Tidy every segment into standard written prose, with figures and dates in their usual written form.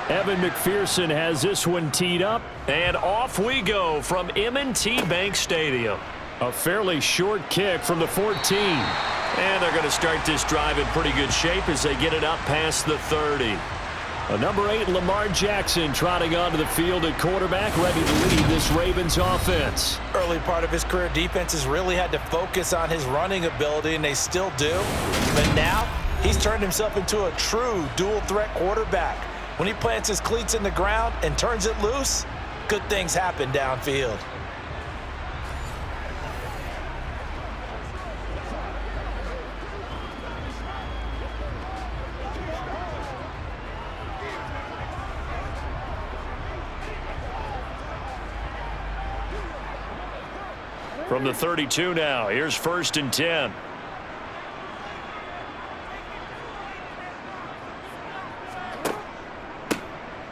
Evan McPherson has this one teed up. And off we go from M&T Bank Stadium. A fairly short kick from the 14. And they're going to start this drive in pretty good shape as they get it up past the 30. Number 8, Lamar Jackson, trotting onto the field at quarterback, ready to lead this Ravens offense. Early part of his career, defenses really had to focus on his running ability, and they still do. But now, he's turned himself into a true dual-threat quarterback. When he plants his cleats in the ground and turns it loose, good things happen downfield. From the 32 now, here's 1st and 10.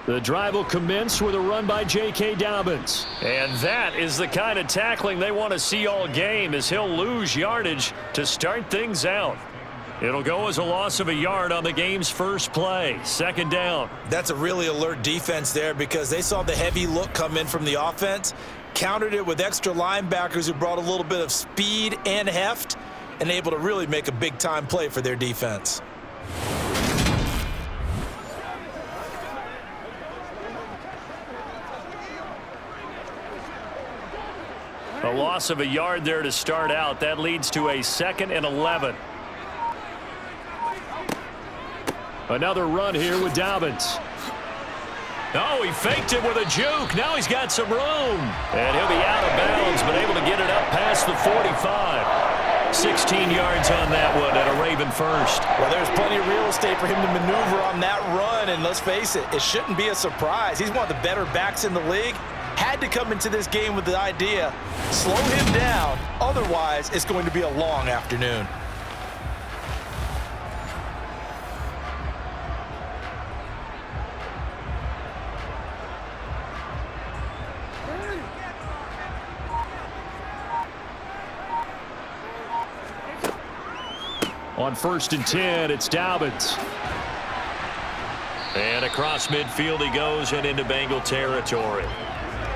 The drive will commence with a run by J.K. Dobbins. And that is the kind of tackling they want to see all game, as he'll lose yardage to start things out. It'll go as a loss of a yard on the game's first play. 2nd down. That's a really alert defense there because they saw the heavy look come in from the offense, countered it with extra linebackers who brought a little bit of speed and heft, and able to really make a big-time play for their defense. A loss of a yard there to start out. That leads to a 2nd and 11. Another run here with Dobbins. Oh, he faked it with a juke. Now he's got some room. And he'll be out of bounds, but able to get it up past the 45. 16 yards on that one and a Raven first. Well, there's plenty of real estate for him to maneuver on that run, and let's face it, it shouldn't be a surprise. He's one of the better backs in the league. Had to come into this game with the idea, slow him down, otherwise it's going to be a long afternoon. On 1st and 10, it's Dobbins. And across midfield he goes and into Bengal territory.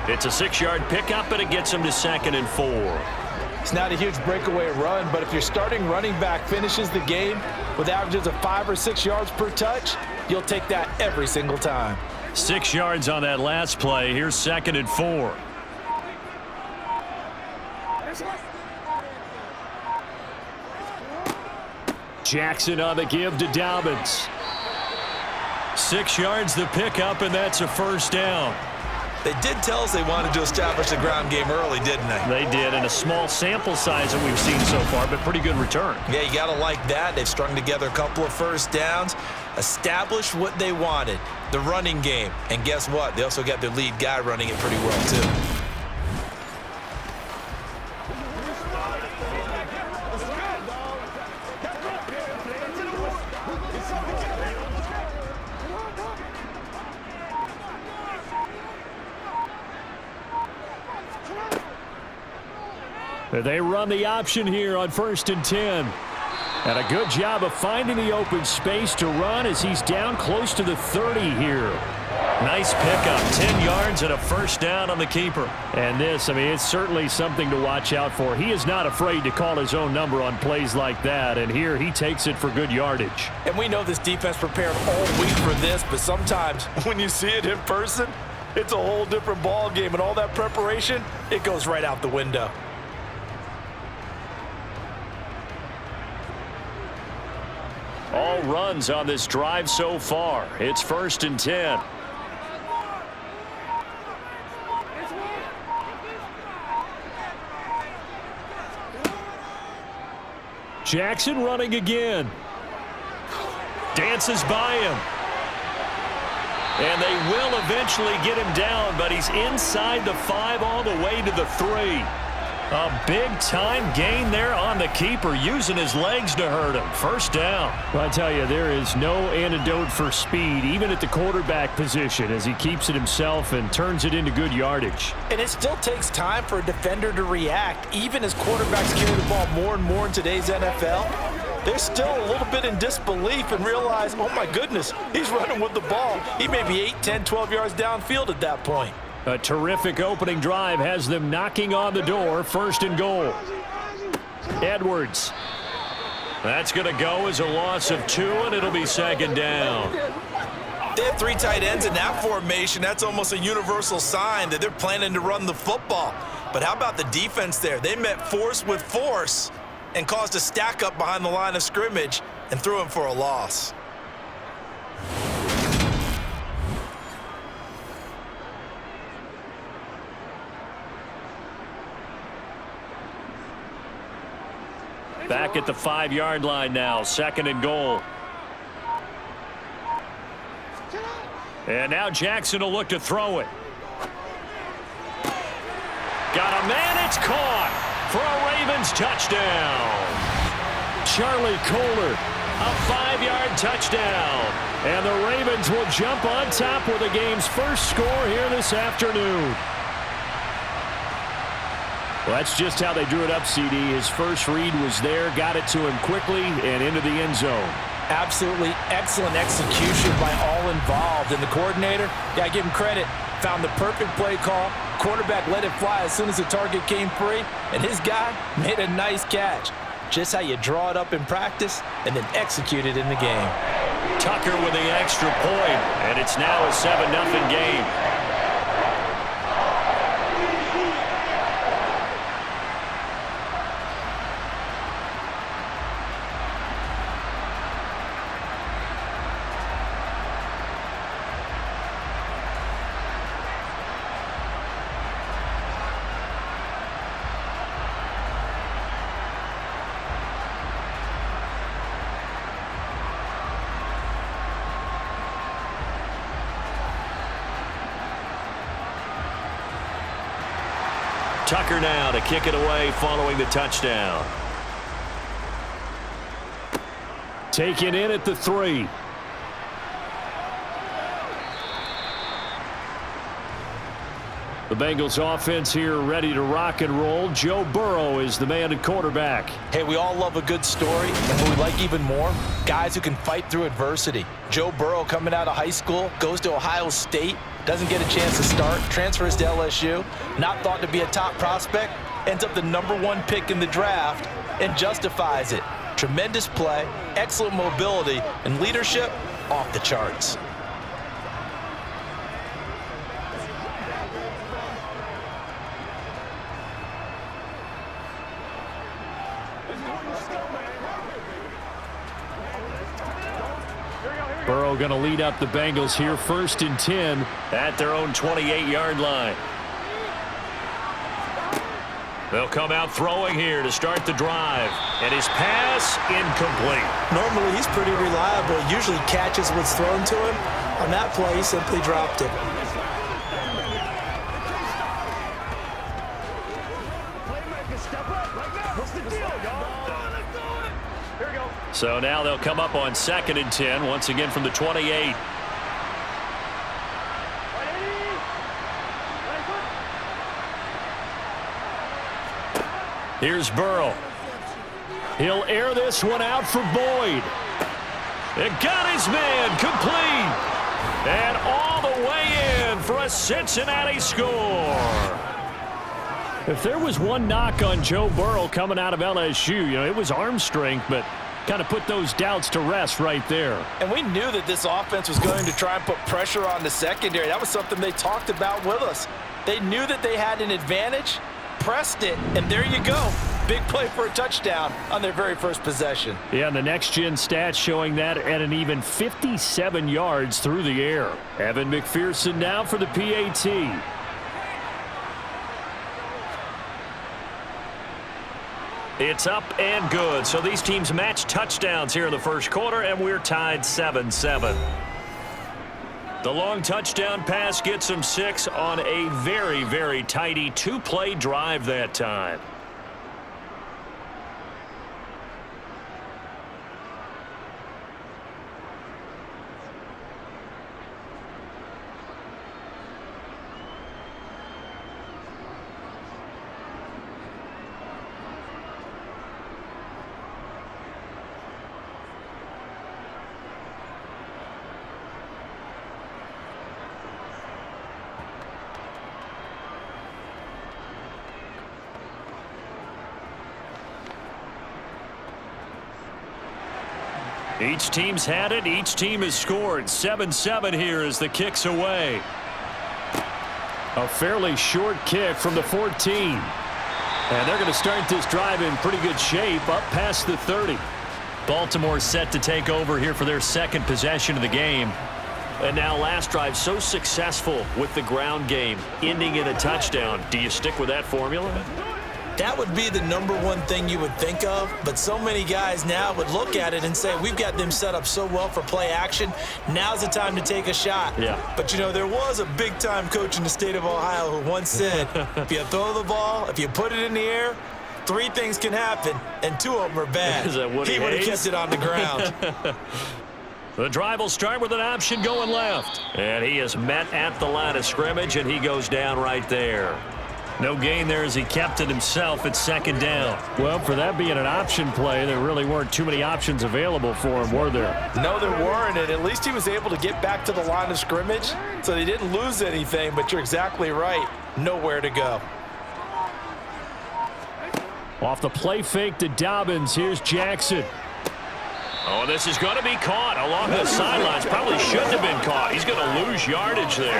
It's a 6-yard pickup, and it gets him to 2nd and 4. It's not a huge breakaway run, but if your starting running back finishes the game with averages of 5 or 6 yards per touch, you'll take that every single time. 6 yards on that last play. Here's 2nd and 4. Jackson on the give to Dobbins. 6 yards the pickup, and that's a 1st down. They did tell us they wanted to establish the ground game early, didn't they? They did, in a small sample size that we've seen so far, but pretty good return. Yeah, you got to like that. They've strung together a couple of 1st downs, established what they wanted, the running game. And guess what? They also got their lead guy running it pretty well, too. They run the option here on 1st and 10. And a good job of finding the open space to run as he's down close to the 30 here. Nice pickup, 10 yards and a 1st down on the keeper. And this, I mean, it's certainly something to watch out for. He is not afraid to call his own number on plays like that, and here he takes it for good yardage. And we know this defense prepared all week for this, but sometimes when you see it in person, it's a whole different ball game, and all that preparation, it goes right out the window. All runs on this drive so far. It's 1st and 10. Jackson running again. Dances by him. And they will eventually get him down, but he's inside the 5 all the way to the 3. A big-time gain there on the keeper, using his legs to hurt him. 1st down. Well, I tell you, there is no antidote for speed, even at the quarterback position, as he keeps it himself and turns it into good yardage. And it still takes time for a defender to react, even as quarterbacks carry the ball more and more in today's NFL. they're still a little bit in disbelief and realize, oh my goodness, he's running with the ball. He may be 8, 10, 12 yards downfield at that point. A terrific opening drive has them knocking on the door. 1st and goal. Edwards. That's going to go as a loss of 2, and it'll be 2nd down. They have 3 tight ends in that formation. That's almost a universal sign that they're planning to run the football. But how about the defense there? They met force with force and caused a stack up behind the line of scrimmage and threw him for a loss. Back at the 5-yard line now. 2nd and goal. And now Jackson will look to throw it. Got a man. It's caught for a Ravens touchdown. Charlie Kohler, a 5-yard touchdown. And the Ravens will jump on top with the game's first score here this afternoon. Well, that's just how they drew it up, CD. His first read was there, got it to him quickly, and into the end zone. Absolutely excellent execution by all involved. And the coordinator, yeah, I give him credit, found the perfect play call. Quarterback let it fly as soon as the target came free, and his guy made a nice catch. Just how you draw it up in practice and then execute it in the game. Tucker with the extra point, and it's now a 7-0 game. Tucker now to kick it away following the touchdown. Taken in at the 3. The Bengals offense here ready to rock and roll. Joe Burrow is the man at quarterback. Hey, we all love a good story, and what we like even more, guys who can fight through adversity. Joe Burrow coming out of high school, goes to Ohio State, doesn't get a chance to start, transfers to LSU, not thought to be a top prospect, ends up the #1 pick in the draft, and justifies it. Tremendous play, excellent mobility, and leadership off the charts. Burrow going to lead up the Bengals here, 1st and 10 at their own 28-yard line. They'll come out throwing here to start the drive. And his pass incomplete. Normally he's pretty reliable. Usually catches what's thrown to him. On that play, he simply dropped it. So now they'll come up on 2nd and 10, once again from the 28. Here's Burrow. He'll air this one out for Boyd. It got his man complete. And all the way in for a Cincinnati score. If there was one knock on Joe Burrow coming out of LSU, it was arm strength, but kind of put those doubts to rest right there. And we knew that this offense was going to try and put pressure on the secondary. That was something they talked about with us. They knew that they had an advantage, pressed it, and there you go. Big play for a touchdown on their very first possession. Yeah, and the next-gen stats showing that at an even 57 yards through the air. Evan McPherson now for the PAT. It's up and good. So these teams match touchdowns here in the first quarter, and we're tied 7-7. The long touchdown pass gets them 6 on a very, very tidy 2-play drive that time. Each team's had it. Each team has scored. 7-7 here as the kick's away. A fairly short kick from the 14. And they're going to start this drive in pretty good shape up past the 30. Baltimore set to take over here for their second possession of the game. And now last drive so successful with the ground game, ending in a touchdown. Do you stick with that formula? That would be the #1 thing you would think of, but so many guys now would look at it and say, we've got them set up so well for play action. Now's the time to take a shot. Yeah. But, you know, there was a big-time coach in the state of Ohio who once said, if you throw the ball, if you put it in the air, 3 things can happen, and 2 of them are bad. Is that Woody He would have Hayes? kept it on the ground. The drive will start with an option going left. And he is met at the line of scrimmage, and he goes down right there. No gain there as he kept it himself at second down. Well, for that being an option play, there really weren't too many options available for him, were there? No, there weren't, and at least he was able to get back to the line of scrimmage, so they didn't lose anything, but you're exactly right. Nowhere to go. Off the play fake to Dobbins, here's Jackson. Oh, this is going to be caught along the sidelines. Probably shouldn't have been caught. He's going to lose yardage there.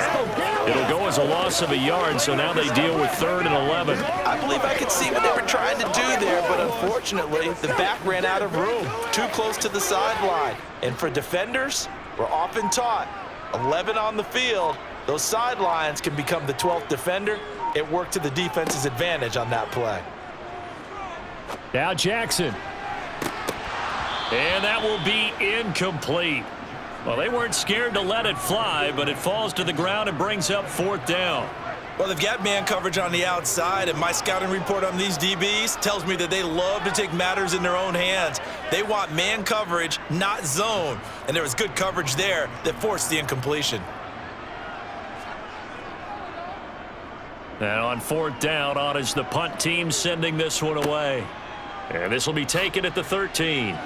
It'll go as a loss of a yard, so now they deal with 3rd and 11. I believe I could see what they were trying to do there, but unfortunately, the back ran out of room, too close to the sideline. And for defenders, we're often taught, 11 on the field, those sidelines can become the 12th defender. It worked to the defense's advantage on that play. Now Jackson. And that will be incomplete. Well, they weren't scared to let it fly, but it falls to the ground and brings up 4th down. Well, they've got man coverage on the outside, and my scouting report on these DBs tells me that they love to take matters in their own hands. They want man coverage, not zone. And there was good coverage there that forced the incompletion. And on 4th down, on is the punt team sending this one away. And this will be taken at the 13.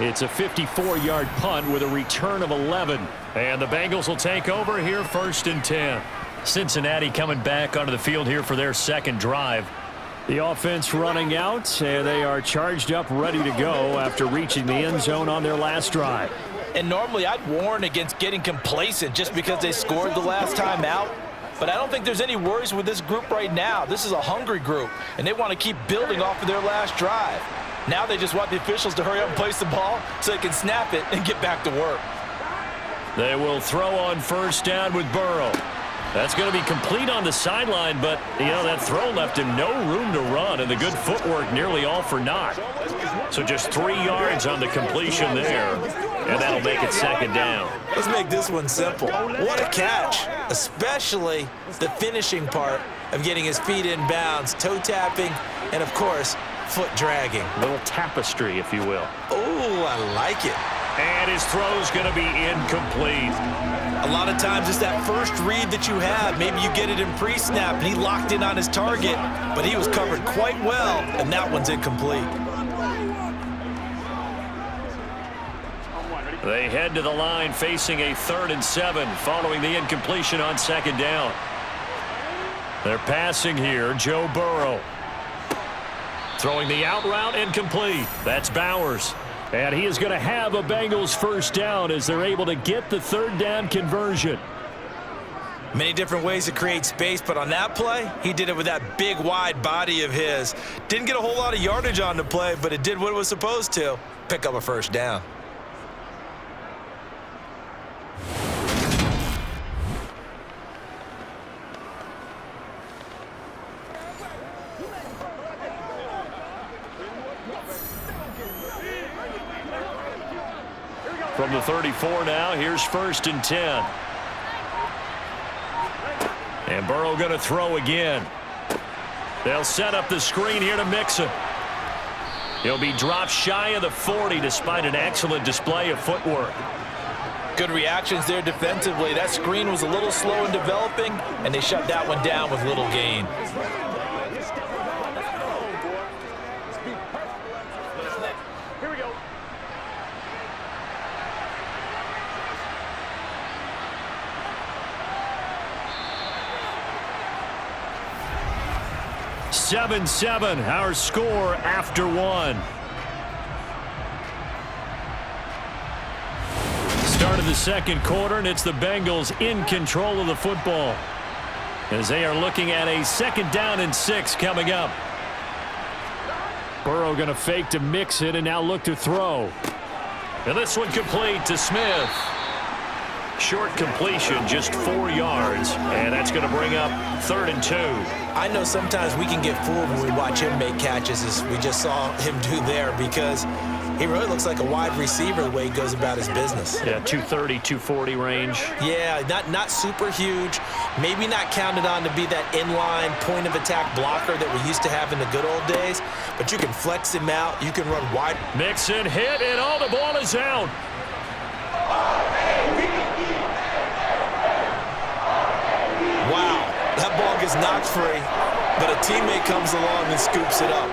It's a 54-yard punt with a return of 11. And the Bengals will take over here 1st and 10. Cincinnati coming back onto the field here for their second drive. The offense running out, and they are charged up, ready to go after reaching the end zone on their last drive. And normally I'd warn against getting complacent just because they scored the last time out. But I don't think there's any worries with this group right now. This is a hungry group, and they want to keep building off of their last drive. Now they just want the officials to hurry up and place the ball so they can snap it and get back to work. They will throw on 1st down with Burrow. That's going to be complete on the sideline, but, you know, that throw left him no room to run, and the good footwork nearly all for naught. So just 3 yards on the completion there, and that'll make it 2nd down. Let's make this one simple. What a catch, especially the finishing part of getting his feet in bounds, toe tapping, and, of course, foot dragging. A little tapestry, if you will. Oh, I like it. And his throw's going to be incomplete. A lot of times it's that first read that you have. Maybe you get it in pre-snap, and he locked in on his target, but he was covered quite well, and that one's incomplete. They head to the line facing a 3rd and 7 following the incompletion on 2nd down. They're passing here, Joe Burrow. Throwing the out route incomplete. That's Bowers. And he is going to have a Bengals 1st down as they're able to get the 3rd down conversion. Many different ways to create space, but on that play, he did it with that big, wide body of his. Didn't get a whole lot of yardage on the play, but it did what it was supposed to. Pick up a 1st down. From the 34 now, here's 1st and 10. And Burrow going to throw again. They'll set up the screen here to Mixon. He'll be dropped shy of the 40 despite an excellent display of footwork. Good reactions there defensively. That screen was a little slow in developing, and they shut that one down with little gain. Here we go. 7-7, our score after 1. the second quarter, and it's the Bengals in control of the football as they are looking at a 2nd down and 6 coming up. Burrow going to fake to mix it and now look to throw. And this one complete to Smith. Short completion, just 4 yards, and that's going to bring up 3rd and 2. I know sometimes we can get fooled when we watch him make catches, as we just saw him do there, because he really looks like a wide receiver the way he goes about his business. Yeah, 230, 240 range. Yeah, not super huge. Maybe not counted on to be that inline point-of-attack blocker that we used to have in the good old days, but you can flex him out. You can run wide. Mixon hit, and all the ball is out. Wow, that ball gets knocked free, but a teammate comes along and scoops it up.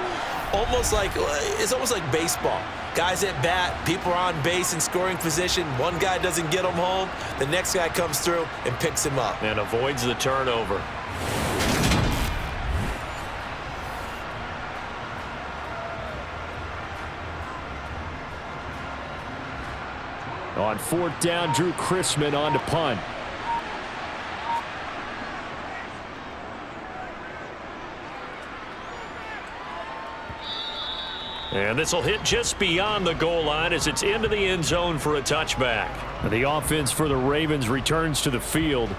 It's almost like baseball. Guys at bat, people are on base in scoring position. One guy doesn't get him home. The next guy comes through and picks him up. And avoids the turnover. On 4th down, Drew Chrisman on to punt. And this will hit just beyond the goal line as it's into the end zone for a touchback. The offense for the Ravens returns to the field.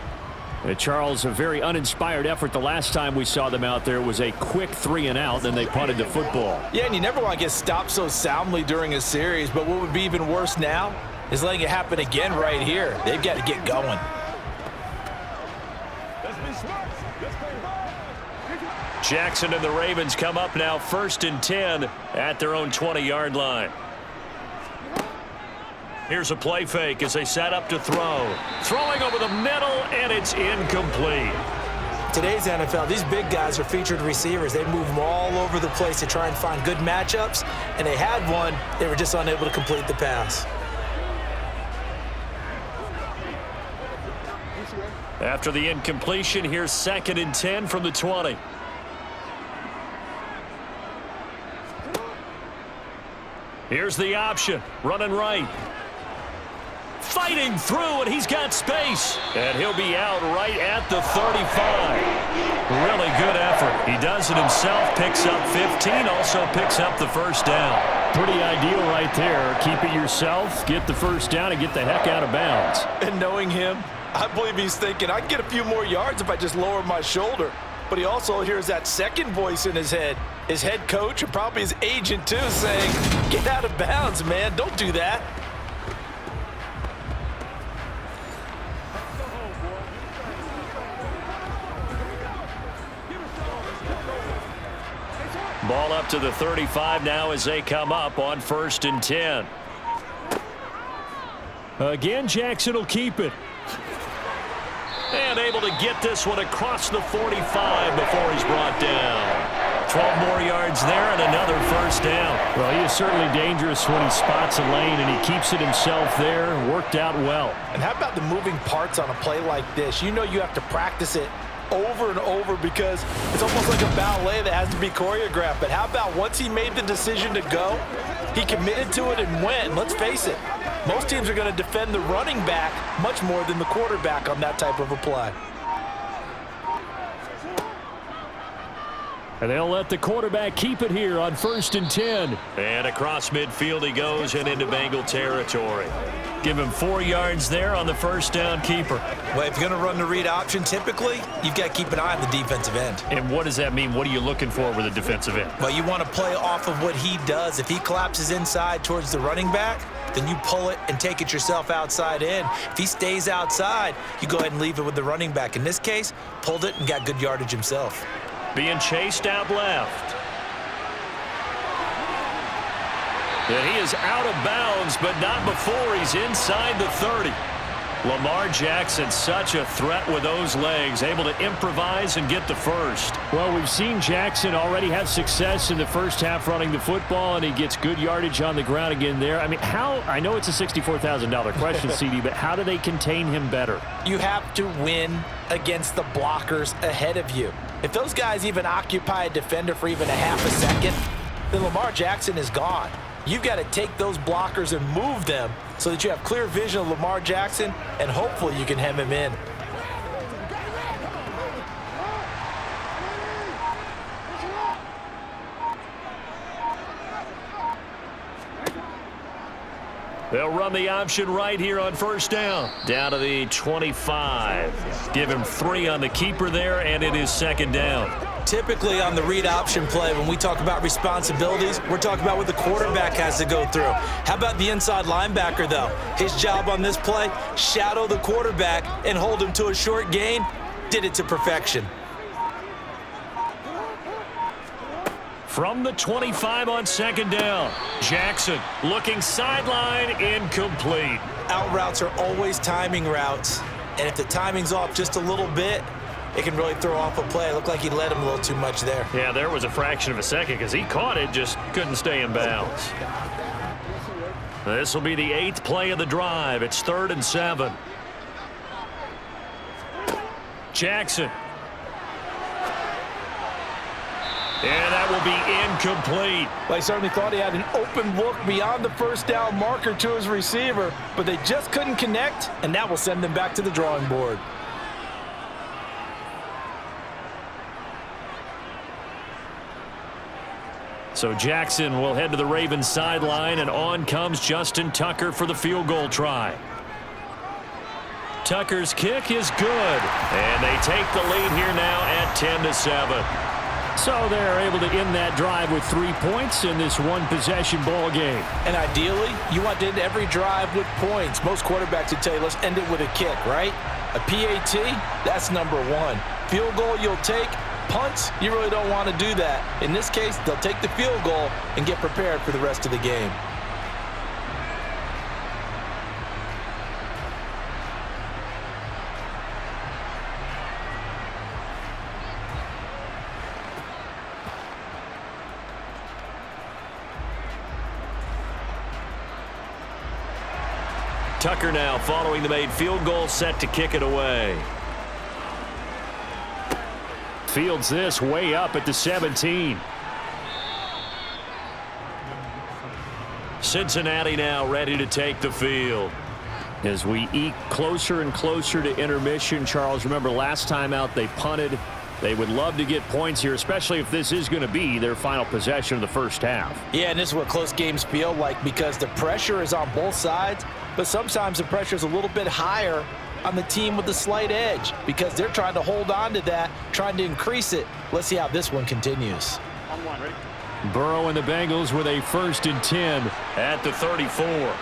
Charles, a very uninspired effort the last time we saw them out there. It was a quick 3 and out, then they punted the football. Yeah, and you never want to get stopped so soundly during a series, but what would be even worse now is letting it happen again right here. They've got to get going. Jackson and the Ravens come up now 1st and 10 at their own 20-yard line. Here's a play fake as they set up to throw. Throwing over the middle, and it's incomplete. Today's NFL, these big guys are featured receivers. They move them all over the place to try and find good matchups, and they had one. They were just unable to complete the pass. After the incompletion, here's 2nd and 10 from the 20. Here's the option, running right. Fighting through, and he's got space. And he'll be out right at the 35. Really good effort. He does it himself, picks up 15, also picks up the 1st down. Pretty ideal right there. Keep it yourself, get the 1st down, and get the heck out of bounds. And knowing him, I believe he's thinking, I can get a few more yards if I just lower my shoulder. But he also hears that second voice in his head, his head coach and probably his agent too, saying, get out of bounds, man. Don't do that. Ball up to the 35 now as they come up on 1st and 10. Again, Jackson will keep it. And able to get this one across the 45 before he's brought down. 12 more yards there and another 1st down. Well, he is certainly dangerous when he spots a lane, and he keeps it himself there. Worked out well. And how about the moving parts on a play like this? You know you have to practice it over and over because it's almost like a ballet that has to be choreographed. But how about once he made the decision to go, he committed to it and went. And let's face it, most teams are going to defend the running back much more than the quarterback on that type of a play. And they'll let the quarterback keep it here on 1st and 10. And across midfield he goes and into Bengal territory. Give him 4 yards there on the 1st down keeper. Well, if you're going to run the read option, typically, you've got to keep an eye on the defensive end. And what does that mean? What are you looking for with a defensive end? Well, you want to play off of what he does. If he collapses inside towards the running back, then you pull it and take it yourself outside in. If he stays outside, you go ahead and leave it with the running back. In this case, pulled it and got good yardage himself. Being chased out left. And he is out of bounds, but not before he's inside the 30. Lamar Jackson, such a threat with those legs, able to improvise and get the 1st. Well, we've seen Jackson already have success in the 1st half running the football, and he gets good yardage on the ground again there. I mean, I know it's a $64,000 question, CD, but how do they contain him better? You have to win against the blockers ahead of you. If those guys even occupy a defender for even a half a second, then Lamar Jackson is gone. You've got to take those blockers and move them so that you have clear vision of Lamar Jackson, and hopefully you can hem him in. They'll run the option right here on first down. Down to the 25. Give him 3 on the keeper there, and it is second down. Typically on the read option play, when we talk about responsibilities, we're talking about what the quarterback has to go through. How about the inside linebacker, though? His job on this play, shadow the quarterback and hold him to a short gain. Did it to perfection. From the 25 on second down, Jackson looking sideline, incomplete. Out routes are always timing routes, and if the timing's off just a little bit, it can really throw off a play. It looked like he led him a little too much there. Yeah, there was a fraction of a second because he caught it, just couldn't stay in bounds. This will be the 8th play of the drive. It's 3rd and 7. Jackson. And that will be incomplete. Well, he certainly thought he had an open look beyond the first down marker to his receiver, but they just couldn't connect, and that will send them back to the drawing board. So Jackson will head to the Ravens sideline, and on comes Justin Tucker for the field goal try. Tucker's kick is good, and they take the lead here now at 10-7. So they're able to end that drive with 3 points in this one-possession ball game. And ideally, you want to end every drive with points. Most quarterbacks would tell you, let's end it with a kick, right? A PAT, that's number 1. Field goal you'll take. Punts, you really don't want to do that. In this case, they'll take the field goal and get prepared for the rest of the game. Tucker now following the made field goal, set to kick it away. Fields this way up at the 17. Cincinnati now ready to take the field. As we eke closer and closer to intermission, Charles, remember last time out they punted. They would love to get points here, especially if this is going to be their final possession of the first half. Yeah, and this is what close games feel like because the pressure is on both sides, but sometimes the pressure is a little bit higher on the team with the slight edge because they're trying to hold on to that, trying to increase it. Let's see how this one continues. Burrow and the Bengals with a 1st and 10 at the 34.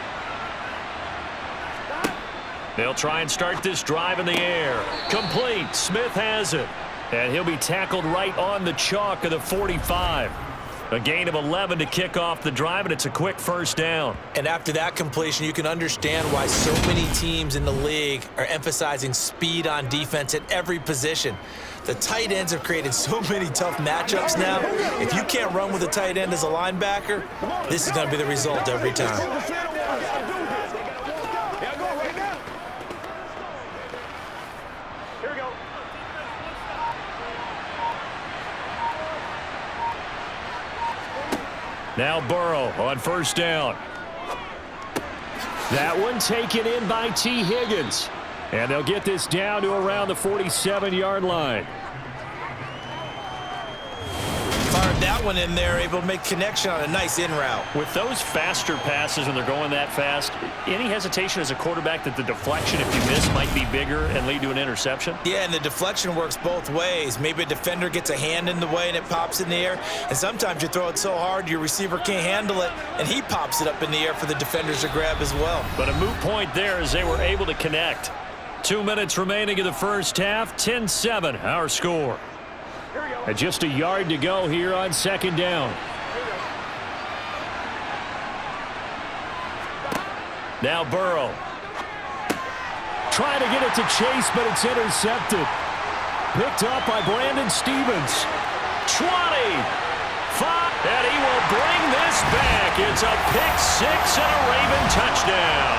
They'll try and start this drive in the air. Complete. Smith has it. And he'll be tackled right on the chalk of the 45. A gain of 11 to kick off the drive, and it's a quick first down. And after that completion, you can understand why so many teams in the league are emphasizing speed on defense at every position. The tight ends have created so many tough matchups now. If you can't run with a tight end as a linebacker, this is going to be the result every time. Now Burrow on first down. That one taken in by T. Higgins. And they'll get this down to around the 47-yard line. Fired that one in there, able to make connection on a nice in route. With those faster passes and they're going that fast, any hesitation as a quarterback that the deflection, if you miss, might be bigger and lead to an interception? Yeah, and the deflection works both ways. Maybe a defender gets a hand in the way and it pops in the air. And sometimes you throw it so hard your receiver can't handle it, and he pops it up in the air for the defenders to grab as well. But a moot point there as they were able to connect. 2 minutes remaining in the first half, 10-7 our score. And just a yard to go here on second down. Now Burrow. Trying to get it to Chase, but it's intercepted. Picked up by Brandon Stevens. 20. 5. And he will bring this back. It's a pick six and a Raven touchdown.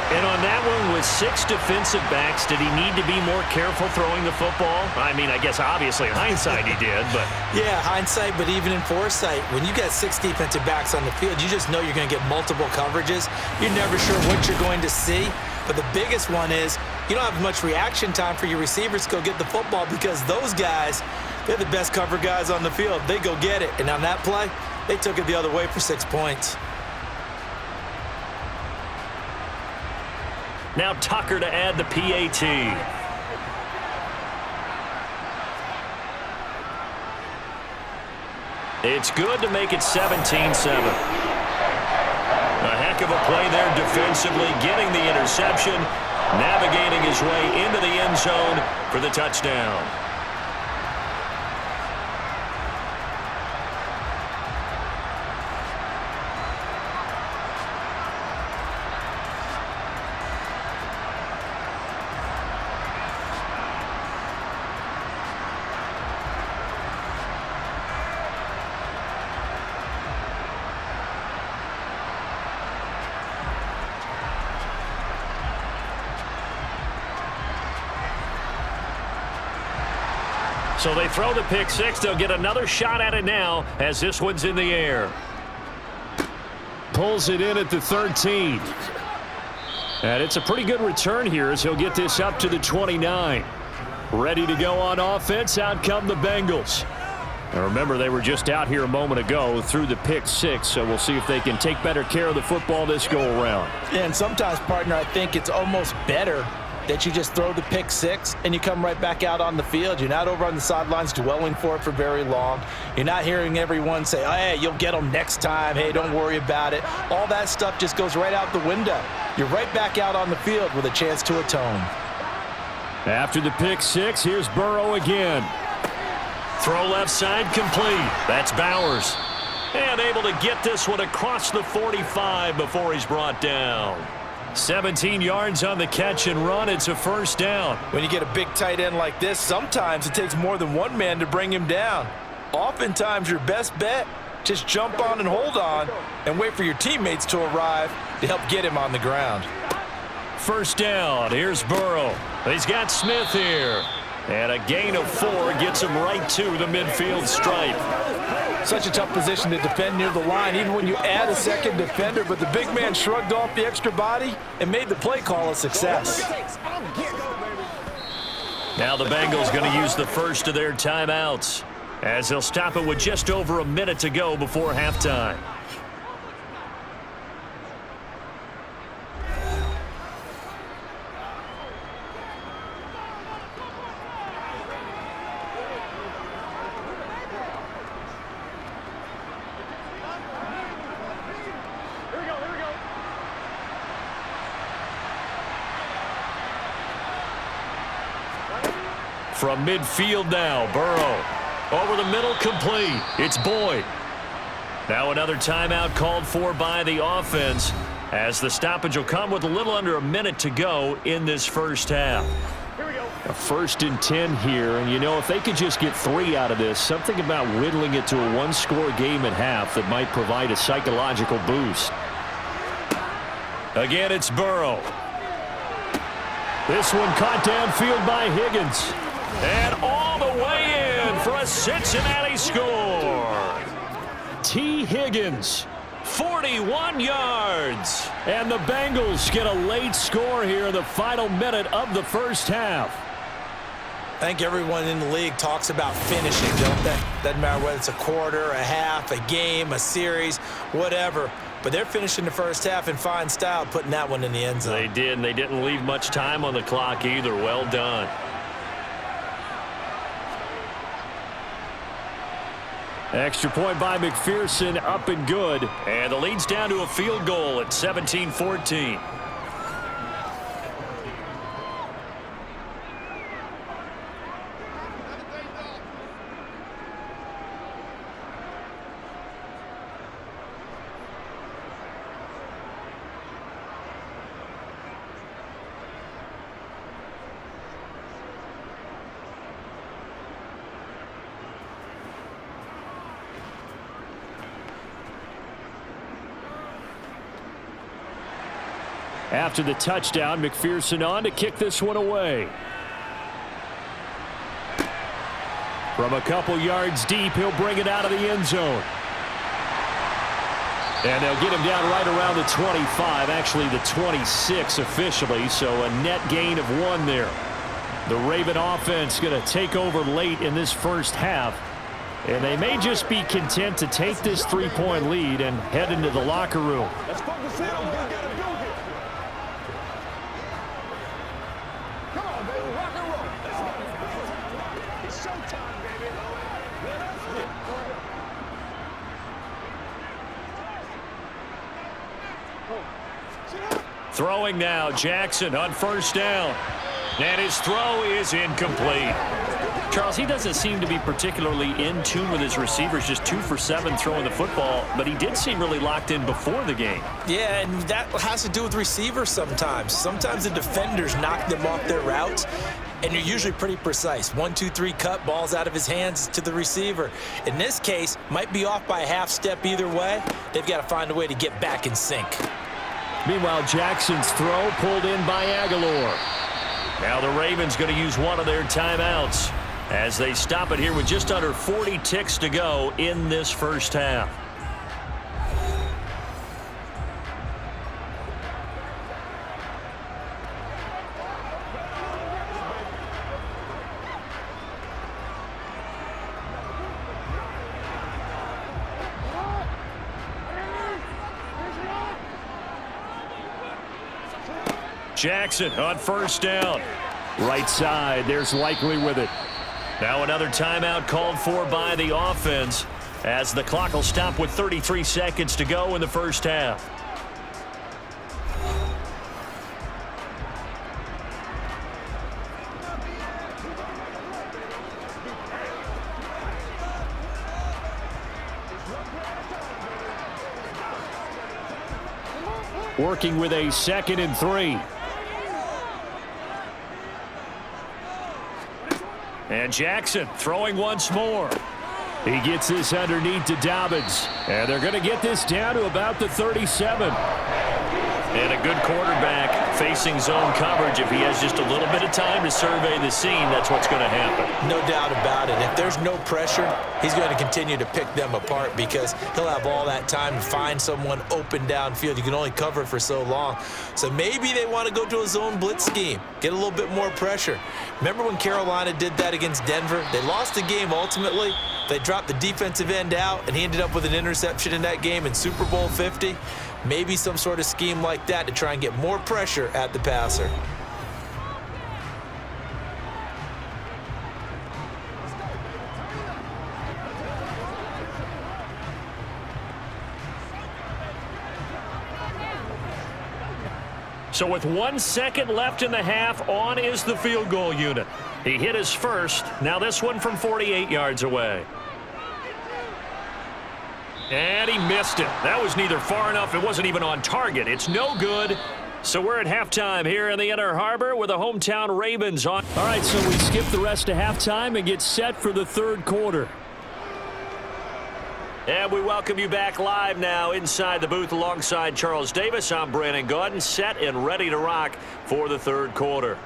And on that one, with 6 defensive backs, did he need to be more careful throwing the football? I mean, I guess obviously in hindsight he did, but... Yeah, hindsight, but even in foresight, when you got 6 defensive backs on the field, you just know you're going to get multiple coverages. You're never sure what you're going to see. But the biggest one is you don't have much reaction time for your receivers to go get the football because those guys, they're the best cover guys on the field. They go get it. And on that play, they took it the other way for 6 points. Now Tucker to add the PAT. It's good to make it 17-7. A heck of a play there defensively, getting the interception, navigating his way into the end zone for the touchdown. So they throw the pick six. They'll get another shot at it now as this one's in the air. Pulls it in at the 13. And it's a pretty good return here as he'll get this up to the 29. Ready to go on offense. Out come the Bengals. And remember, they were just out here a moment ago through the pick six, so we'll see if they can take better care of the football this go-around. Yeah, and sometimes, partner, I think it's almost better that you just throw the pick six and you come right back out on the field. You're not over on the sidelines dwelling for it for very long. You're not hearing everyone say, oh, hey, you'll get them next time. Hey, don't worry about it. All that stuff just goes right out the window. You're right back out on the field with a chance to atone. After the pick six, here's Burrow again. Throw left side complete. That's Bowers. And able to get this one across the 45 before he's brought down. 17 yards on the catch and run. It's a first down. When you get a big tight end like this, sometimes it takes more than one man to bring him down. Oftentimes, your best bet, just jump on and hold on and wait for your teammates to arrive to help get him on the ground. First down. Here's Burrow. He's got Smith here. And a gain of 4 gets him right to the midfield stripe. Such a tough position to defend near the line, even when you add a second defender, but the big man shrugged off the extra body and made the play call a success. Now the Bengals going to use the first of their timeouts as they'll stop it with just over a minute to go before halftime. From midfield now, Burrow. Over the middle, complete. It's Boyd. Now another timeout called for by the offense as the stoppage will come with a little under a minute to go in this first half. A 1st and 10 here, and you know, if they could just get 3 out of this, something about whittling it to a one-score game at half that might provide a psychological boost. Again, it's Burrow. This one caught downfield by Higgins. And all the way in for a Cincinnati score. T. Higgins, 41 yards. And the Bengals get a late score here in the final minute of the first half. I think everyone in the league talks about finishing, don't they? Doesn't matter whether it's a quarter, a half, a game, a series, whatever. But they're finishing the first half in fine style, putting that one in the end zone. They did, and they didn't leave much time on the clock either. Well done. Extra point by McPherson, up and good. And the lead's down to a field goal at 17-14. After the touchdown, McPherson on to kick this one away. From a couple yards deep, he'll bring it out of the end zone. And they'll get him down right around the 25, actually the 26 officially, so a net gain of 1 there. The Raven offense going to take over late in this first half, and they may just be content to take this 3-point lead and head into the locker room. Let's focus in on what we gotta do here. Come on, baby, rock and roll. It's showtime, baby. Let us get Throwing now, Jackson on first down. And his throw is incomplete. Charles, he doesn't seem to be particularly in tune with his receivers, just 2 for 7 throwing the football, but he did seem really locked in before the game. Yeah, and that has to do with receivers sometimes. Sometimes the defenders knock them off their routes, and you're usually pretty precise. 1, 2, 3 cut, balls out of his hands to the receiver. In this case, might be off by a half step either way. They've got to find a way to get back in sync. Meanwhile, Jackson's throw pulled in by Aguilar. Now the Ravens going to use one of their timeouts as they stop it here with just under 40 ticks to go in this first half. Jackson on first down. Right side, there's Likely with it. Now another timeout called for by the offense as the clock will stop with 33 seconds to go in the first half. Working with a 2nd and 3. And Jackson throwing once more. He gets this underneath to Dobbins. And they're going to get this down to about the 37. And a good quarterback facing zone coverage. If he has just a little bit of time to survey the scene, that's what's going to happen. No doubt about it. If there's no pressure, he's going to continue to pick them apart because he'll have all that time to find someone open downfield. You can only cover it for so long. So maybe they want to go to a zone blitz scheme, get a little bit more pressure. Remember when Carolina did that against Denver? They lost the game ultimately. They dropped the defensive end out, and he ended up with an interception in that game in Super Bowl 50. Maybe some sort of scheme like that to try and get more pressure at the passer. So with 1 second left in the half, on is the field goal unit. He hit his first. Now this one from 48 yards away. And he missed it. That was neither far enough. It wasn't even on target. It's no good. So we're at halftime here in the Inner Harbor with the hometown Ravens on. All right, so we skip the rest of halftime and get set for the third quarter. And we welcome you back live now inside the booth alongside Charles Davis. I'm Brandon Gaudin, set and ready to rock for the third quarter.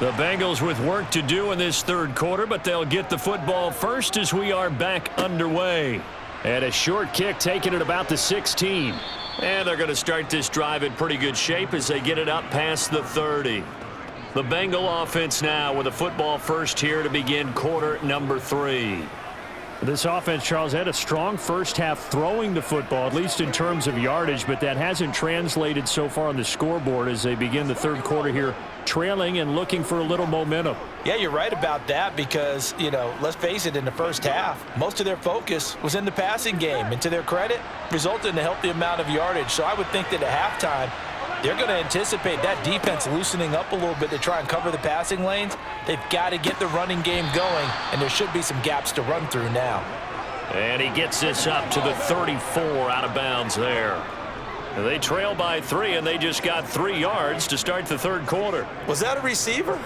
The Bengals with work to do in this third quarter, but they'll get the football first as we are back underway. And a short kick taken at about the 16. And they're going to start this drive in pretty good shape as they get it up past the 30. The Bengal offense now with a football first here to begin quarter number 3. This offense, Charles, had a strong first half throwing the football, at least in terms of yardage, but that hasn't translated so far on the scoreboard as they begin the third quarter here, trailing and looking for a little momentum. Yeah, you're right about that because, you know, let's face it, in the first half, most of their focus was in the passing game. And to their credit, resulted in a healthy amount of yardage. So I would think that at halftime, They're going to anticipate that defense loosening up a little bit to try and cover the passing lanes. They've got to get the running game going, and there should be some gaps to run through now. And he gets this up to the 34 out of bounds there. They trail by 3, and they just got 3 yards to start the third quarter. Was that a receiver?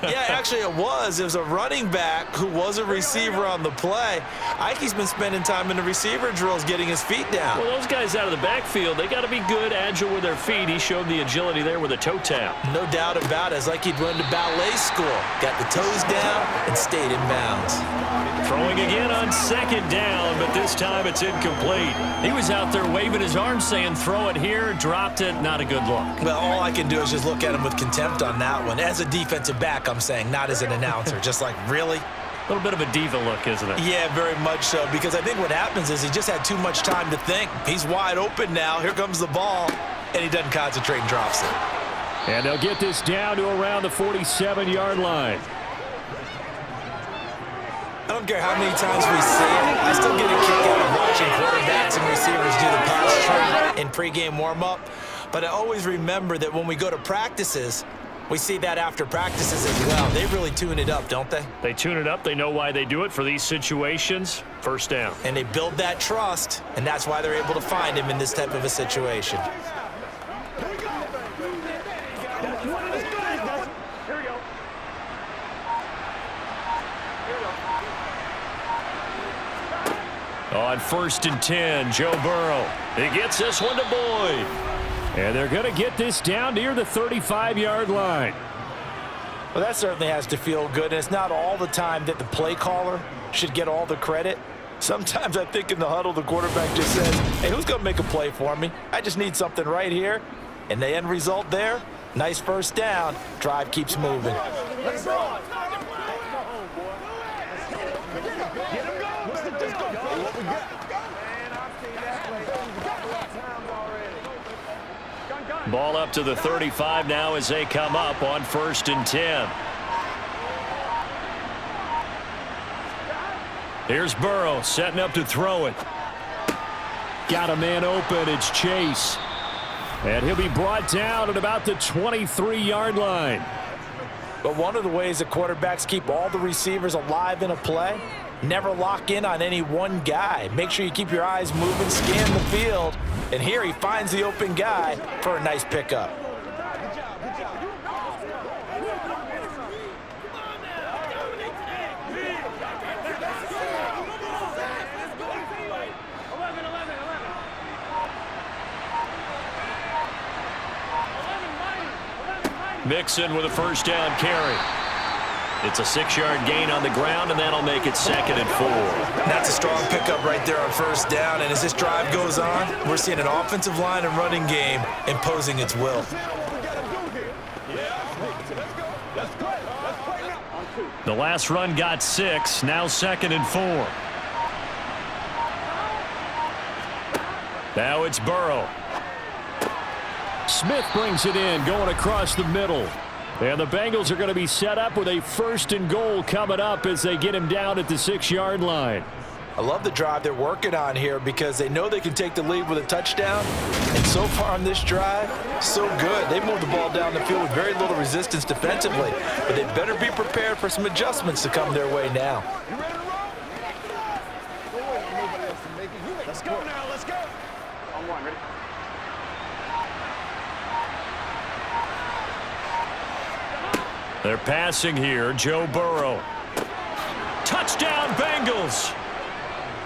Yeah, actually it was. It was a running back who was a receiver on the play. Ike's been spending time in the receiver drills getting his feet down. Well, those guys out of the backfield, they got to be good, agile with their feet. He showed the agility there with a toe tap. No doubt about it. It's like he'd run to ballet school. Got the toes down and stayed in bounds. Throwing again on second down, but this time it's incomplete. He was out there waving his arms saying, throw it here, dropped it, not a good look. Well, all I can do is just look at him with contempt on that one. As a defensive back, I'm saying, not as an announcer. Just like, really? A little bit of a diva look, isn't it? Yeah, very much so, because I think what happens is he just had too much time to think. He's wide open now. Here comes the ball, and he doesn't concentrate and drops it. And they'll get this down to around the 47-yard line. I don't care how many times we see it. I still get a kick out of watching quarterbacks and receivers do the pass tree in pregame warm-up. But I always remember that when we go to practices, we see that after practices as well. They really tune it up, don't they? They tune it up. They know why they do it for these situations. First down. And they build that trust, and that's why they're able to find him in this type of a situation. On 1st and 10, Joe Burrow. He gets this one to Boyd. And they're going to get this down near the 35-yard line. Well, that certainly has to feel good, and it's not all the time that the play caller should get all the credit. Sometimes I think in the huddle, the quarterback just says, hey, who's going to make a play for me? I just need something right here. And the end result there, nice first down. Drive keeps moving. Let's go. Ball up to the 35 now as they come up on 1st and 10. Here's Burrow setting up to throw it. Got a man open. It's Chase. And he'll be brought down at about the 23-yard line. But one of the ways that quarterbacks keep all the receivers alive in a play, never lock in on any one guy. Make sure you keep your eyes moving, scan the field. And here he finds the open guy for a nice pickup. Mixon with a first down carry. It's a 6-yard gain on the ground, and that'll make it 2nd and 4. That's a strong pickup right there on first down. And as this drive goes on, we're seeing an offensive line and running game imposing its will. The last run got 6. Now 2nd and 4. Now it's Burrow. Smith brings it in, going across the middle. And the Bengals are going to be set up with a 1st and goal coming up as they get him down at the 6-yard line. I love the drive they're working on here because they know they can take the lead with a touchdown. And so far on this drive, so good. They moved the ball down the field with very little resistance defensively. But they better be prepared for some adjustments to come their way now. Let's go now, let's go. On one, ready? They're passing here. Joe Burrow. Touchdown, Bengals.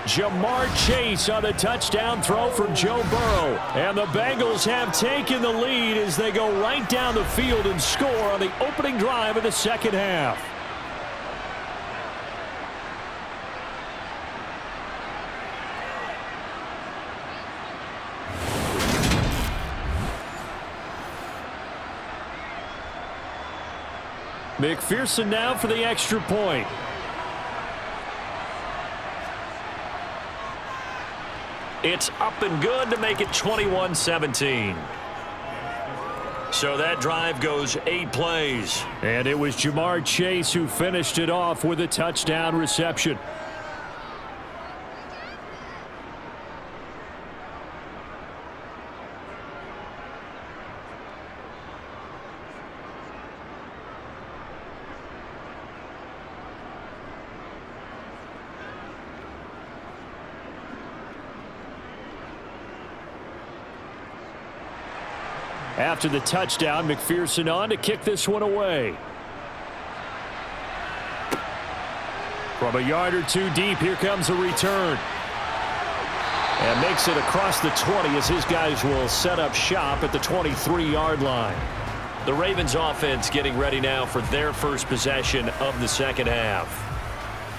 Jamar Chase on the touchdown throw from Joe Burrow. And the Bengals have taken the lead as they go right down the field and score on the opening drive of the second half. McPherson now for the extra point. It's up and good to make it 21-17. So that drive goes 8 plays. And it was Jamar Chase who finished it off with a touchdown reception. After the touchdown, McPherson on to kick this one away. From a yard or two deep, here comes a return. And makes it across the 20 as his guys will set up shop at the 23-yard line. The Ravens offense getting ready now for their first possession of the second half.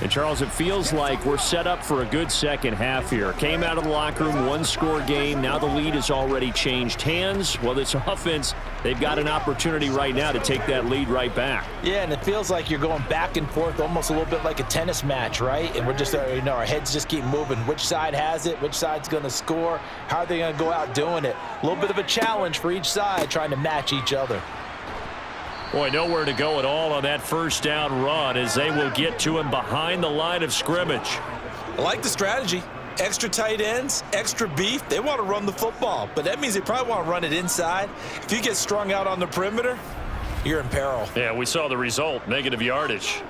And, Charles, it feels like we're set up for a good second half here. Came out of the locker room, one-score game. Now the lead has already changed hands. Well, this offense, they've got an opportunity right now to take that lead right back. Yeah, and it feels like you're going back and forth almost a little bit like a tennis match, right? And we're just, our heads just keep moving. Which side has it? Which side's going to score? How are they going to go out doing it? A little bit of a challenge for each side trying to match each other. Boy, nowhere to go at all on that first down run as they will get to him behind the line of scrimmage. I like the strategy. Extra tight ends, extra beef. They want to run the football, but that means they probably want to run it inside. If you get strung out on the perimeter, you're in peril. Yeah, we saw the result, negative yardage.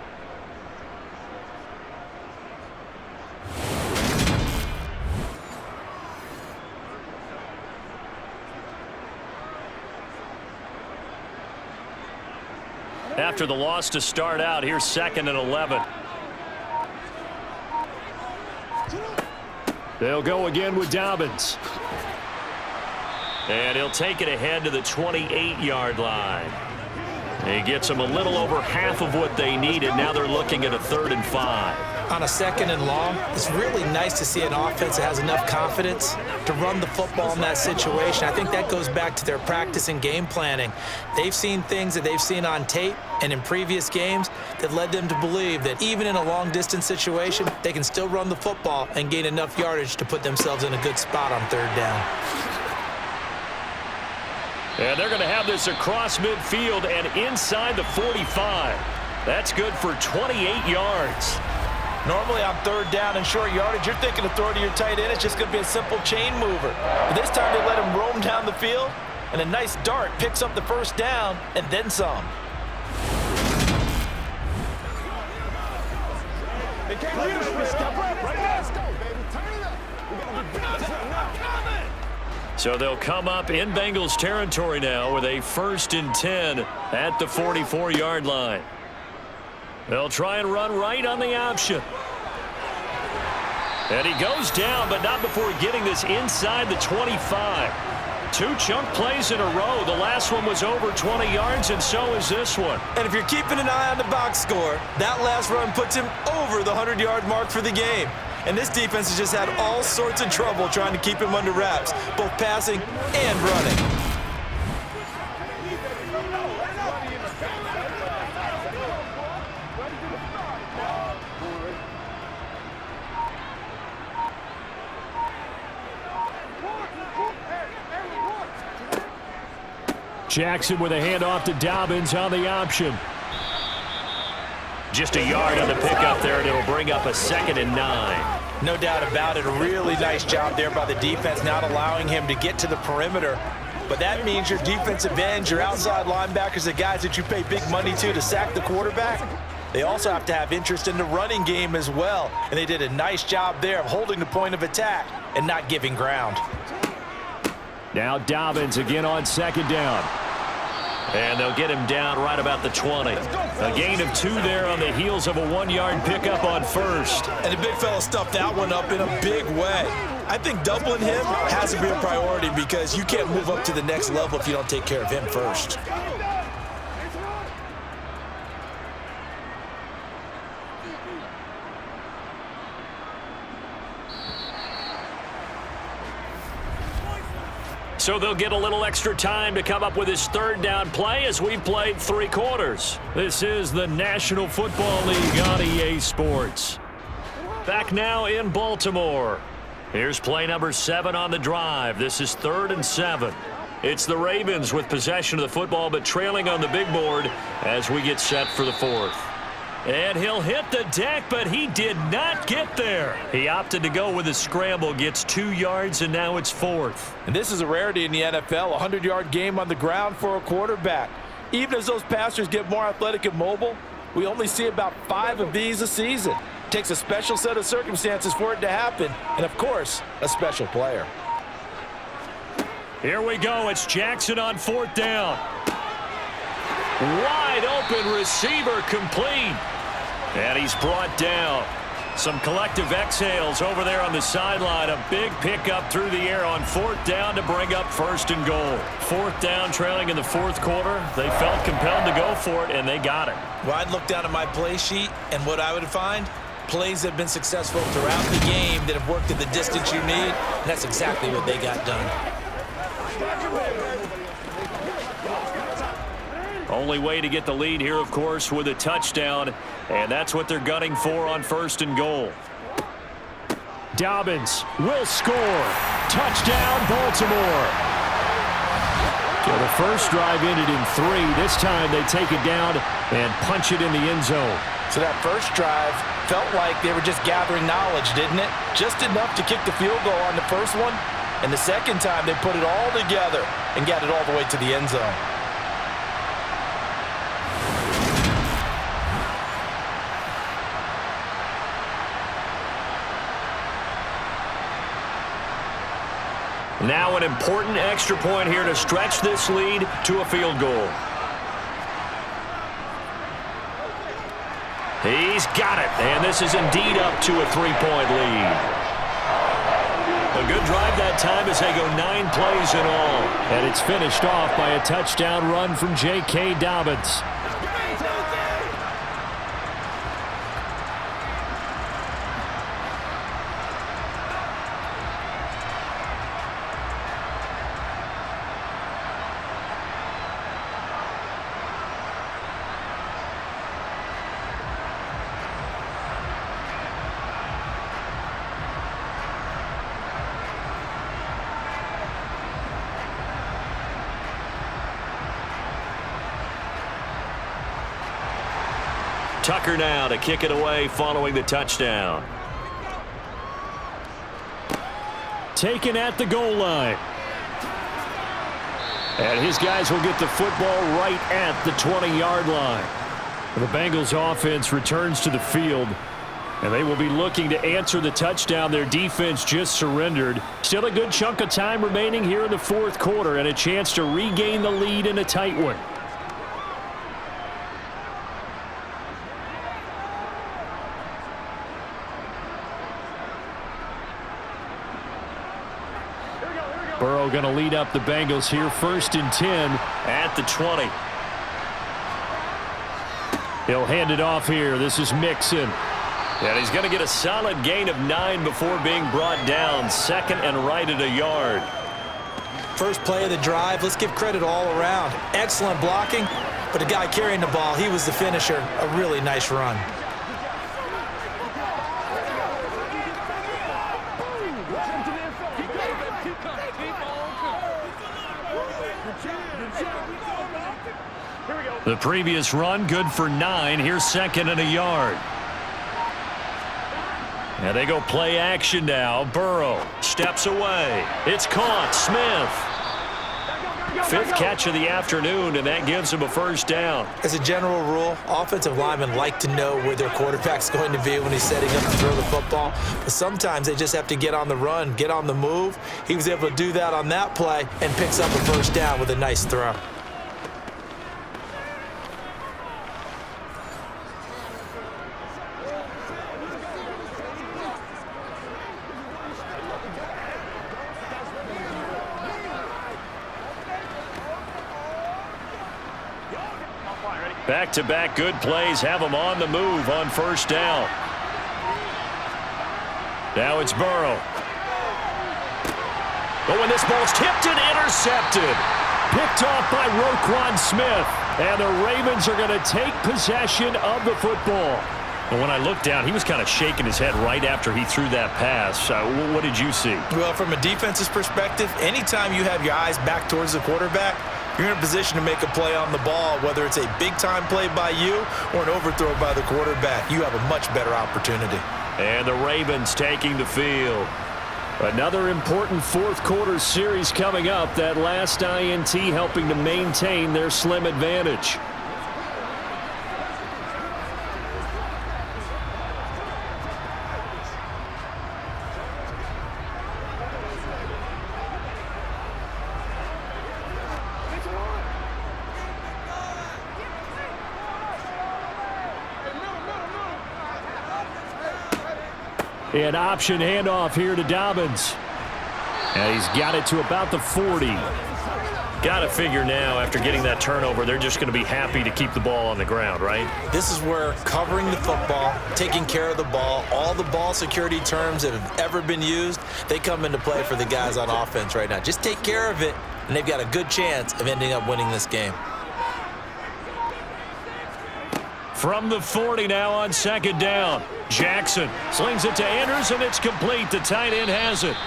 After the loss to start out, here's 2nd and 11. They'll go again with Dobbins. And he'll take it ahead to the 28-yard line. He gets them a little over half of what they needed. Now they're looking at a 3rd and 5. On a 2nd and long, it's really nice to see an offense that has enough confidence to run the football in that situation. I think that goes back to their practice and game planning. They've seen things that they've seen on tape and in previous games that led them to believe that even in a long-distance situation, they can still run the football and gain enough yardage to put themselves in a good spot on 3rd down. And they're going to have this across midfield and inside the 45. That's good for 28 yards. Normally on 3rd down and short yardage, you're thinking to throw to your tight end. It's just going to be a simple chain mover. But this time they let him roam down the field, and a nice dart picks up the first down and then some. So they'll come up in Bengals territory now with a 1st and 10 at the 44-yard line. They'll try and run right on the option. And he goes down, but not before getting this inside the 25. 2 chunk plays in a row. The last one was over 20 yards, and so is this one. And if you're keeping an eye on the box score, that last run puts him over the 100-yard mark for the game. And this defense has just had all sorts of trouble trying to keep him under wraps, both passing and running. Jackson with a handoff to Dobbins on the option. Just a yard on the pickup there, and it'll bring up a 2nd and 9. No doubt about it. A really nice job there by the defense, not allowing him to get to the perimeter. But that means your defensive ends, your outside linebackers, the guys that you pay big money to sack the quarterback, they also have to have interest in the running game as well. And they did a nice job there of holding the point of attack and not giving ground. Now Dobbins again on 2nd down. And they'll get him down right about the 20. A gain of 2 there on the heels of a 1-yard pickup on 1st. And the big fella stuffed that one up in a big way. I think doubling him has to be a priority because you can't move up to the next level if you don't take care of him first. So they'll get a little extra time to come up with his 3rd down play as we've played 3 quarters. This is the National Football League on EA Sports. Back now in Baltimore. Here's play number 7 on the drive. This is 3rd and 7. It's the Ravens with possession of the football but trailing on the big board as we get set for the 4th. And he'll hit the deck, but he did not get there. He opted to go with a scramble, gets 2 yards, and now it's 4th. And this is a rarity in the NFL, a 100-yard game on the ground for a quarterback. Even as those passers get more athletic and mobile, we only see about 5 of these a season. It takes a special set of circumstances for it to happen, and of course, a special player. Here we go. It's Jackson on 4th down. Wide open receiver complete. And he's brought down. Some collective exhales over there on the sideline. A big pickup through the air on 4th down to bring up 1st and goal. 4th down, trailing in the 4th quarter. They felt compelled to go for it, and they got it. Well, I'd look down at my play sheet, and what I would find, plays have been successful throughout the game that have worked at the distance you need, and that's exactly what they got done. Only way to get the lead here, of course, with a touchdown, and that's what they're gunning for on 1st and goal. Dobbins will score. Touchdown, Baltimore. So the first drive ended in 3. This time they take it down and punch it in the end zone. So that first drive felt like they were just gathering knowledge, didn't it? Just enough to kick the field goal on the first one, and the second time they put it all together and got it all the way to the end zone. Now an important extra point here to stretch this lead to a field goal. He's got it, and this is indeed up to a 3-point lead. A good drive that time as they go 9 plays in all. And it's finished off by a touchdown run from J.K. Dobbins. Tucker now to kick it away following the touchdown. Taken at the goal line. And his guys will get the football right at the 20-yard line. The Bengals offense returns to the field, and they will be looking to answer the touchdown their defense just surrendered. Still a good chunk of time remaining here in the 4th quarter and a chance to regain the lead in a tight one. Burrow going to lead up the Bengals here, 1st and 10 at the 20. He'll hand it off here. This is Mixon. And he's going to get a solid gain of 9 before being brought down. 2nd and right at a yard. First play of the drive, let's give credit all around. Excellent blocking, but the guy carrying the ball, he was the finisher. A really nice run. The previous run, good for 9. Here's 2nd and a yard. And they go play action now. Burrow steps away. It's caught. Smith. 5th catch of the afternoon, and that gives him a 1st down. As a general rule, offensive linemen like to know where their quarterback's going to be when he's setting up to throw the football. But sometimes they just have to get on the run, get on the move. He was able to do that on that play and picks up a 1st down with a nice throw. Back-to-back good plays have them on the move on 1st down. Now it's Burrow. Oh, and this ball's tipped and intercepted. Picked off by Roquan Smith. And the Ravens are going to take possession of the football. And when I looked down, he was kind of shaking his head right after he threw that pass. What did you see? Well, from a defense's perspective, anytime you have your eyes back towards the quarterback, you're in a position to make a play on the ball, whether it's a big-time play by you or an overthrow by the quarterback. You have a much better opportunity. And the Ravens taking the field. Another important 4th quarter series coming up. That last INT helping to maintain their slim advantage. An option handoff here to Dobbins. And he's got it to about the 40. Got to figure now, after getting that turnover, they're just going to be happy to keep the ball on the ground, right? This is where covering the football, taking care of the ball, all the ball security terms that have ever been used, they come into play for the guys on offense right now. Just take care of it, and they've got a good chance of ending up winning this game. From the 40 now on second down. Jackson slings it to Andrews, and it's complete. The tight end has it.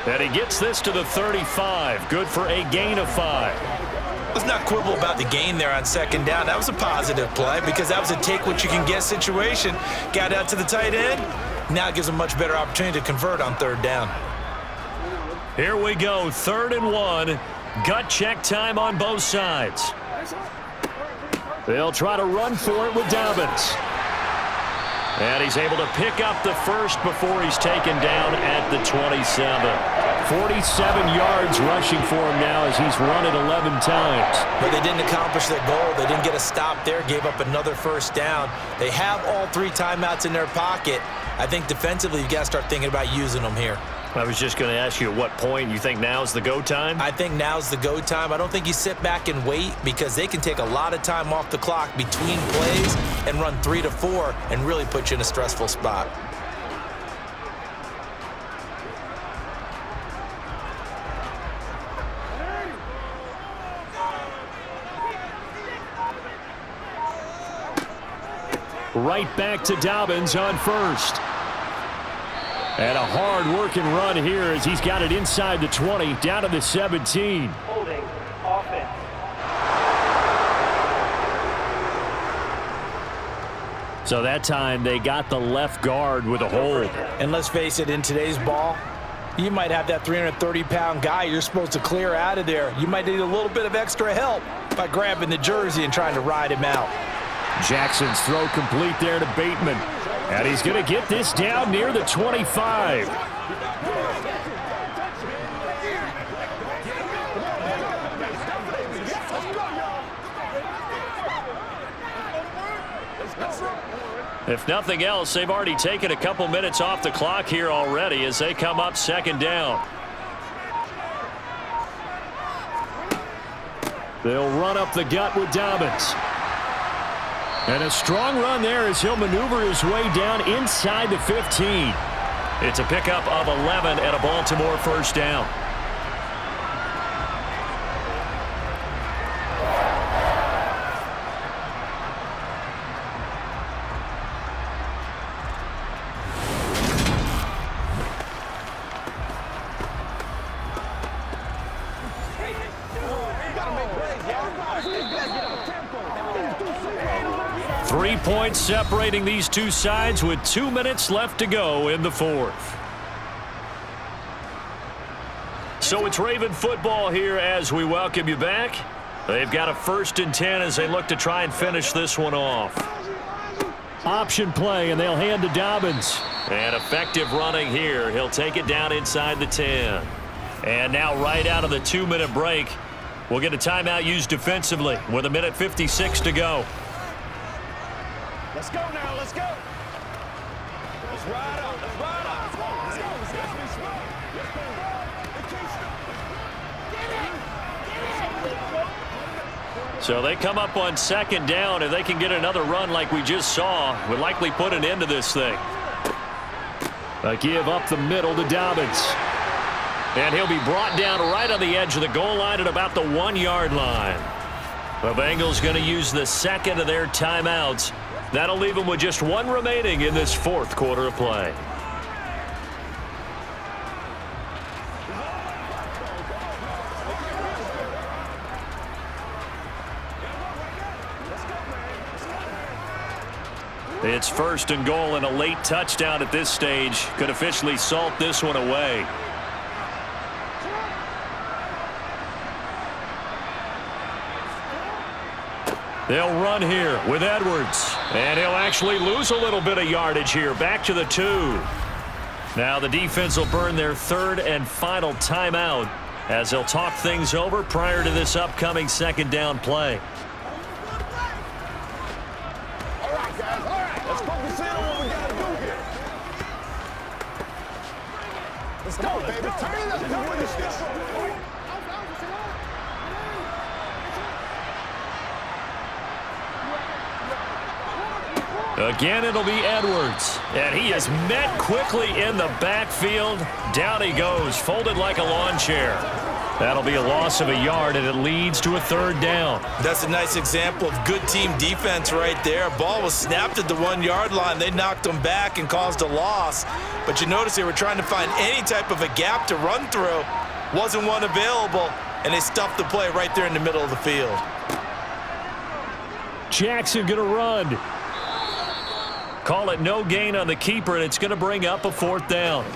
And he gets this to the 35. Good for a gain of 5. Let's not quibble about the gain there on second down. That was a positive play because that was a take-what-you-can-get situation. Got out to the tight end. Now it gives him a much better opportunity to convert on third down. Here we go, 3rd and 1. Gut check time on both sides. They'll try to run for it with Dobbins. And he's able to pick up the first before he's taken down at the 27. 47 yards rushing for him now as he's run it 11 times. But they didn't accomplish their goal. They didn't get a stop there, gave up another first down. They have all 3 timeouts in their pocket. I think defensively you've got to start thinking about using them here. I was just going to ask you at what point you think now's the go time? I think now's the go time. I don't think you sit back and wait because they can take a lot of time off the clock between plays and run 3 to 4 and really put you in a stressful spot. Right back to Dobbins on first. And a hard-working run here as he's got it inside the 20, down to the 17. Holding offense. So that time they got the left guard with a hold. And let's face it, in today's ball, you might have that 330-pound guy you're supposed to clear out of there. You might need a little bit of extra help by grabbing the jersey and trying to ride him out. Jackson's throw complete there to Bateman. And he's going to get this down near the 25. If nothing else, they've already taken a couple minutes off the clock here already as they come up second down. They'll run up the gut with Dobbins. And a strong run there as he'll maneuver his way down inside the 15. It's a pickup of 11 and a Baltimore first down. Points separating these two sides with 2 minutes left to go in the fourth. So it's Raven football here as we welcome you back. They've got a 1st and 10 as they look to try and finish this one off. Option play, and they'll hand to Dobbins. And effective running here. He'll take it down inside the 10. And now right out of the 2-minute break, we'll get a timeout used defensively with 1:56 to go. Let's go now, let's go. Let's ride up, let's ride up. Let's go, let's go, let's go. So they come up on second down, and they can get another run like we just saw. We'll likely put an end to this thing. A give up the middle to Dobbins. And he'll be brought down right on the edge of the goal line at about the 1-yard line. The Bengals going to use the second of their timeouts. That'll leave them with just 1 remaining in this 4th quarter of play. It's 1st and goal, and a late touchdown at this stage could officially salt this one away. They'll run here with Edwards. And he'll actually lose a little bit of yardage here. Back to the 2. Now the defense will burn their 3rd and final timeout as they'll talk things over prior to this upcoming 2nd down play. All right, guys, all right. Let's focus in on what we got to do here. Again, it'll be Edwards. And he is met quickly in the backfield. Down he goes, folded like a lawn chair. That'll be a loss of a yard, and it leads to a third down. That's a nice example of good team defense right there. Ball was snapped at the 1-yard line. They knocked him back and caused a loss. But you notice they were trying to find any type of a gap to run through. Wasn't one available, and they stuffed the play right there in the middle of the field. Jackson going to run. Call it no gain on the keeper, and it's going to bring up a fourth down.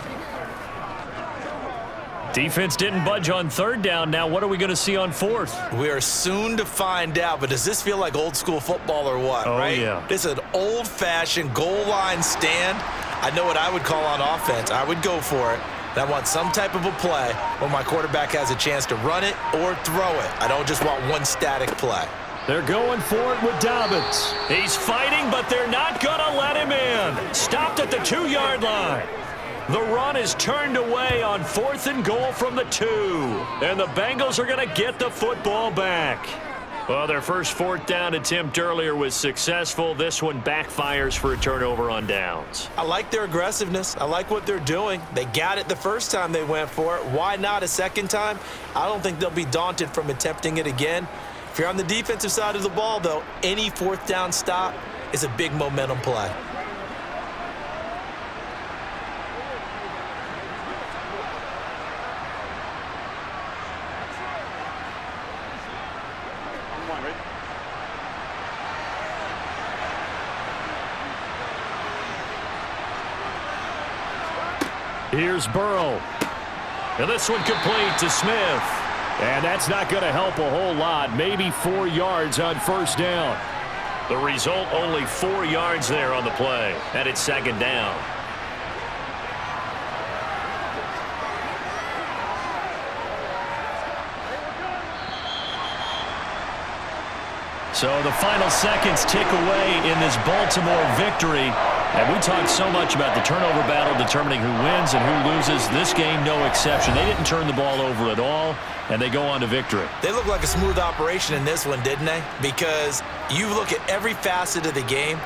Defense didn't budge on third down. Now what are we going to see on fourth? We are soon to find out, but does this feel like old school football or what, right? Yeah. This is an old-fashioned goal line stand. I know what I would call on offense. I would go for it. And I want some type of a play where my quarterback has a chance to run it or throw it. I don't just want one static play. They're going for it with Dobbins. He's fighting, but they're not going to let him in. Stopped at the 2-yard line. The run is turned away on 4th and goal from the 2. And the Bengals are going to get the football back. Well, their first fourth down attempt earlier was successful. This one backfires for a turnover on downs. I like their aggressiveness. I like what they're doing. They got it the first time they went for it. Why not a second time? I don't think they'll be daunted from attempting it again. If you're on the defensive side of the ball, though, any fourth down stop is a big momentum play. Here's Burrow. And this one complete to Smith. And that's not going to help a whole lot. Maybe 4 yards on first down. The result, only 4 yards there on the play. And it's second down. So the final seconds tick away in this Baltimore victory. And we talked so much about the turnover battle determining who wins and who loses. This game, no exception. They didn't turn the ball over at all, and they go on to victory. They look like a smooth operation in this one, didn't they? Because you look at every facet of the game,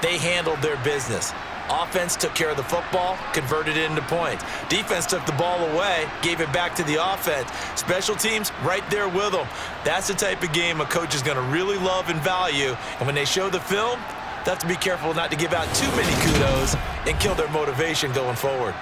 they handled their business. Offense took care of the football, converted it into points. Defense took the ball away, gave it back to the offense. Special teams, right there with them. That's the type of game a coach is going to really love and value. And when they show the film, they have to be careful not to give out too many kudos and kill their motivation going forward.